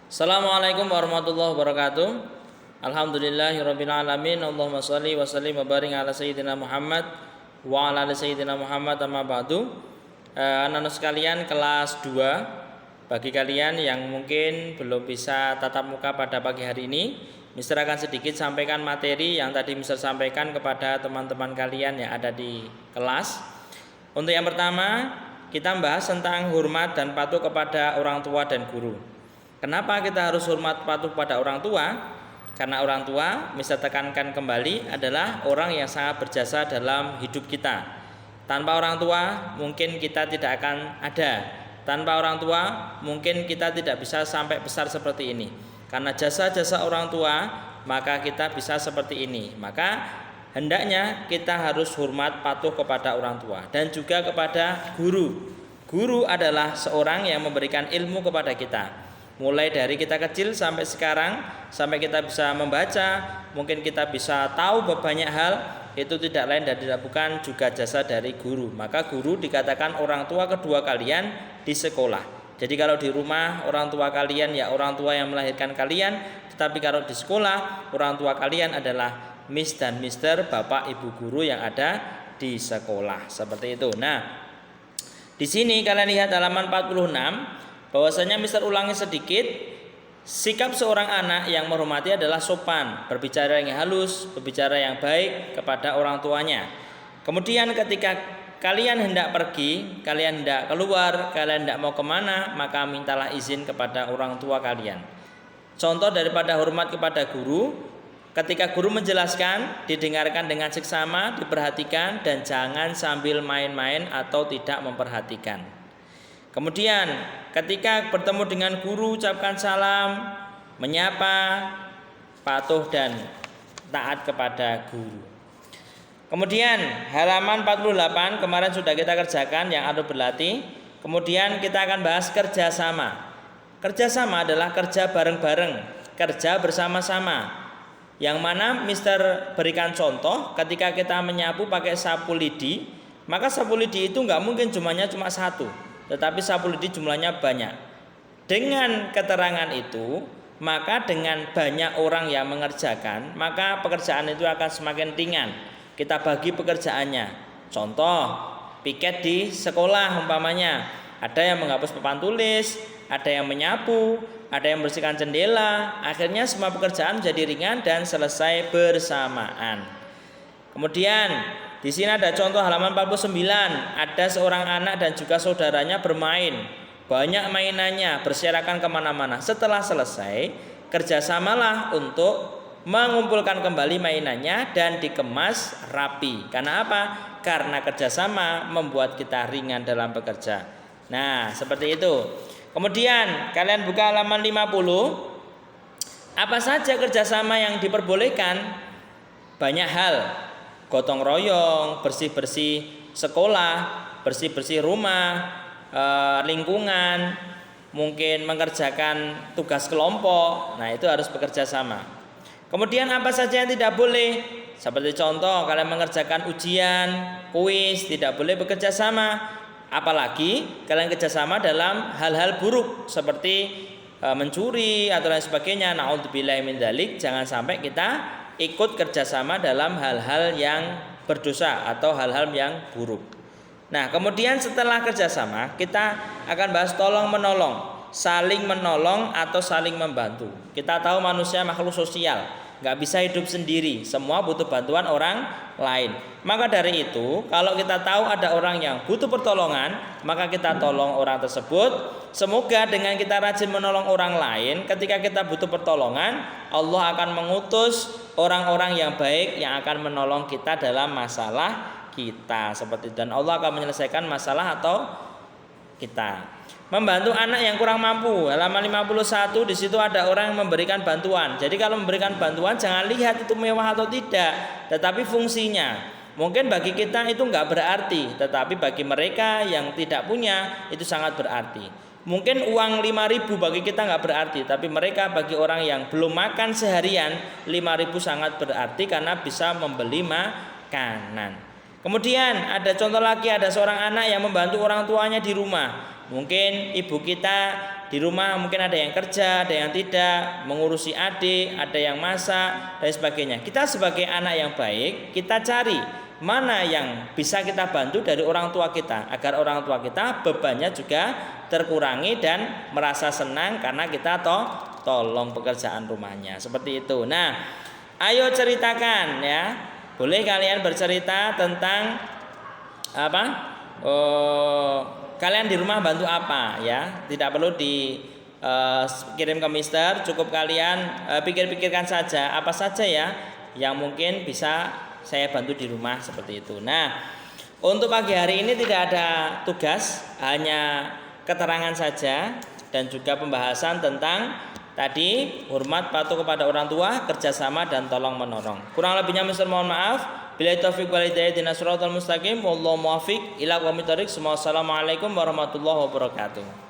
Assalamualaikum warahmatullahi wabarakatuh. Alhamdulillahirabbil alamin. Allahumma shalli wa sallim wa barik ala sayyidina Muhammad wa ala ali sayyidina Muhammad amma ba'du. Anak-anak sekalian kelas 2, bagi kalian yang mungkin belum bisa tatap muka pada pagi hari ini, Mister akan sedikit sampaikan materi yang tadi Mister sampaikan kepada teman-teman kalian yang ada di kelas. Untuk yang pertama, kita membahas tentang hormat dan patuh kepada orang tua dan guru. Kenapa kita harus hormat patuh pada orang tua? Karena orang tua, Mister tekankan kembali, adalah orang yang sangat berjasa dalam hidup kita. Tanpa orang tua mungkin kita tidak akan ada. Tanpa orang tua mungkin kita tidak bisa sampai besar seperti ini. Karena jasa-jasa orang tua maka kita bisa seperti ini. Maka hendaknya kita harus hormat patuh kepada orang tua dan juga kepada guru. Guru adalah seorang yang memberikan ilmu kepada kita. Mulai dari kita kecil sampai sekarang, sampai kita bisa membaca, mungkin kita bisa tahu banyak hal, itu tidak lain dan tidak bukan juga jasa dari guru. Maka guru dikatakan orang tua kedua kalian di sekolah. Jadi kalau di rumah orang tua kalian ya orang tua yang melahirkan kalian, tetapi kalau di sekolah orang tua kalian adalah Miss dan Mister, Bapak Ibu guru yang ada di sekolah. Seperti itu. Nah, di sini kalian lihat halaman 46. Bahwasanya Mister ulangi sedikit, sikap seorang anak yang menghormati adalah sopan, berbicara yang halus, berbicara yang baik kepada orang tuanya. Kemudian ketika kalian hendak pergi, kalian hendak keluar, kalian hendak mau kemana, maka mintalah izin kepada orang tua kalian. Contoh daripada hormat kepada guru, ketika guru menjelaskan, didengarkan dengan seksama, diperhatikan, dan jangan sambil main-main atau tidak memperhatikan. Kemudian ketika bertemu dengan guru ucapkan salam, menyapa, patuh dan taat kepada guru. Kemudian halaman 48 kemarin sudah kita kerjakan yang adu berlatih. Kemudian kita akan bahas kerjasama. Kerjasama adalah kerja bareng-bareng, kerja bersama-sama. Yang mana Mister berikan contoh ketika kita menyapu pakai sapu lidi, maka sapu lidi itu nggak mungkin cuma satu. Tetapi sapu lidi jumlahnya banyak. Dengan keterangan itu, maka dengan banyak orang yang mengerjakan, maka pekerjaan itu akan semakin ringan. Kita bagi pekerjaannya. Contoh, piket di sekolah umpamanya, ada yang menghapus papan tulis, ada yang menyapu, ada yang membersihkan jendela. Akhirnya semua pekerjaan menjadi ringan dan selesai bersamaan. Kemudian di sini ada contoh halaman 49, ada seorang anak dan juga saudaranya bermain. Banyak mainannya, berserakan kemana-mana. Setelah selesai, kerjasamalah untuk mengumpulkan kembali mainannya dan dikemas rapi. Karena apa? Karena kerjasama membuat kita ringan dalam bekerja. Nah, seperti itu. Kemudian kalian buka halaman 50. Apa saja kerjasama yang diperbolehkan? Banyak hal. Gotong royong, bersih-bersih sekolah, bersih-bersih rumah, lingkungan, mungkin mengerjakan tugas kelompok. Nah, itu harus bekerja sama. Kemudian apa saja yang tidak boleh? Seperti contoh, kalian mengerjakan ujian, kuis, tidak boleh bekerja sama. Apalagi kalian kerjasama dalam hal-hal buruk seperti mencuri atau lain sebagainya. Na'udzubillahi min dzalik. Jangan sampai kita ikut kerjasama dalam hal-hal yang berdosa atau hal-hal yang buruk. Nah, kemudian setelah kerjasama kita akan bahas tolong menolong, saling menolong atau saling membantu. Kita tahu manusia makhluk sosial, nggak bisa hidup sendiri, semua butuh bantuan orang lain. Maka dari itu, kalau kita tahu ada orang yang butuh pertolongan, maka kita tolong orang tersebut. Semoga dengan kita rajin menolong orang lain, ketika kita butuh pertolongan, Allah akan mengutus orang-orang yang baik yang akan menolong kita dalam masalah kita. Seperti itu. Dan Allah akan menyelesaikan masalah atau kita. Membantu anak yang kurang mampu. Halaman 51 di situ ada orang yang memberikan bantuan. Jadi kalau memberikan bantuan jangan lihat itu mewah atau tidak, tetapi fungsinya. Mungkin bagi kita itu enggak berarti, tetapi bagi mereka yang tidak punya itu sangat berarti. Mungkin uang 5.000 bagi kita enggak berarti, tapi mereka bagi orang yang belum makan seharian 5.000 sangat berarti karena bisa membeli makanan. Kemudian ada contoh lagi, ada seorang anak yang membantu orang tuanya di rumah. Mungkin ibu kita di rumah mungkin ada yang kerja, ada yang tidak, mengurusi adik, ada yang masak dan sebagainya. Kita sebagai anak yang baik, kita cari mana yang bisa kita bantu dari orang tua kita agar orang tua kita bebannya juga terkurangi dan merasa senang karena kita tolong pekerjaan rumahnya. Seperti itu. Nah, ayo ceritakan ya. Boleh kalian bercerita tentang apa? Kalian di rumah bantu apa ya? Tidak perlu kirim ke Mister, cukup kalian pikir-pikirkan saja apa saja ya yang mungkin bisa saya bantu di rumah seperti itu. Nah, untuk pagi hari ini tidak ada tugas, hanya keterangan saja dan juga pembahasan tentang tadi hormat patuh kepada orang tua, kerjasama dan tolong menolong. Kurang lebihnya Mister mohon maaf. Billahi taufiq wal hidayah ihdinas siratal mustaqim wallahu muwaffiq ila aqwamit thoriq. Wassalamualaikum warahmatullahi wabarakatuh.